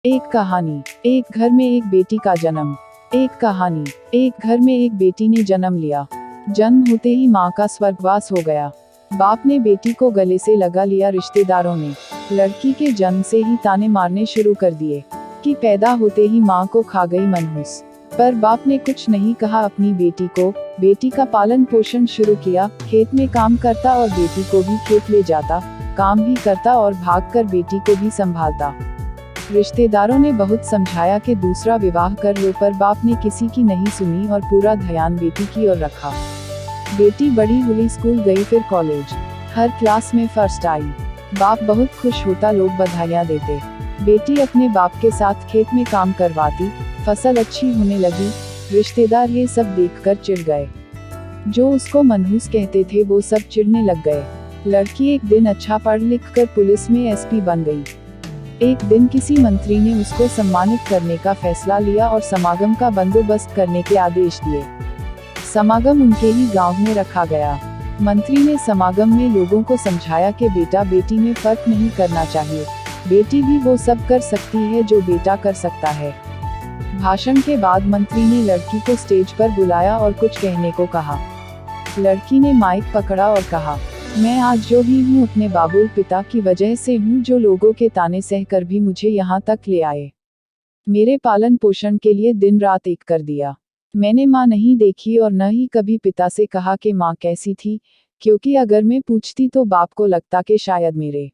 एक कहानी। एक घर में एक बेटी का जन्म। एक कहानी। एक घर में एक बेटी ने जन्म लिया। जन्म होते ही माँ का स्वर्गवास हो गया। बाप ने बेटी को गले से लगा लिया। रिश्तेदारों ने लड़की के जन्म से ही ताने मारने शुरू कर दिए कि पैदा होते ही माँ को खा गई मनहूस। पर बाप ने कुछ नहीं कहा अपनी बेटी को। बेटी का पालन पोषण शुरू किया। खेत में काम करता और बेटी को भी खेत ले जाता, काम भी करता और भागकर बेटी को भी संभालता। रिश्तेदारों ने बहुत समझाया कि दूसरा विवाह कर लो, पर बाप ने किसी की नहीं सुनी और पूरा ध्यान बेटी की ओर रखा। बेटी बड़ी हुई, स्कूल गई, फिर कॉलेज, हर क्लास में फर्स्ट आई। बाप बहुत खुश होता, लोग बधाइयाँ देते। बेटी अपने बाप के साथ खेत में काम करवाती, फसल अच्छी होने लगी। रिश्तेदार ये सब देखकर चिढ़ गए। जो उसको मनहूस कहते थे वो सब चिढ़ने लग गए। लड़की एक दिन अच्छा पढ़ लिख कर पुलिस में एसपी बन गई। एक दिन किसी मंत्री ने उसको सम्मानित करने का फैसला लिया और समागम का बंदोबस्त करने के आदेश दिए। समागम उनके ही गांव में रखा गया। मंत्री ने समागम में लोगों को समझाया कि बेटा बेटी में फर्क नहीं करना चाहिए, बेटी भी वो सब कर सकती है जो बेटा कर सकता है। भाषण के बाद मंत्री ने लड़की को स्टेज पर बुलाया और कुछ कहने को कहा। लड़की ने माइक पकड़ा और कहा, मैं आज जो भी हूँ अपने बाबुल पिता की वजह से हूँ, जो लोगों के ताने सहकर भी मुझे यहाँ तक ले आए। मेरे पालन पोषण के लिए दिन रात एक कर दिया। मैंने माँ नहीं देखी और न ही कभी पिता से कहा कि माँ कैसी थी, क्योंकि अगर मैं पूछती तो बाप को लगता कि शायद मेरे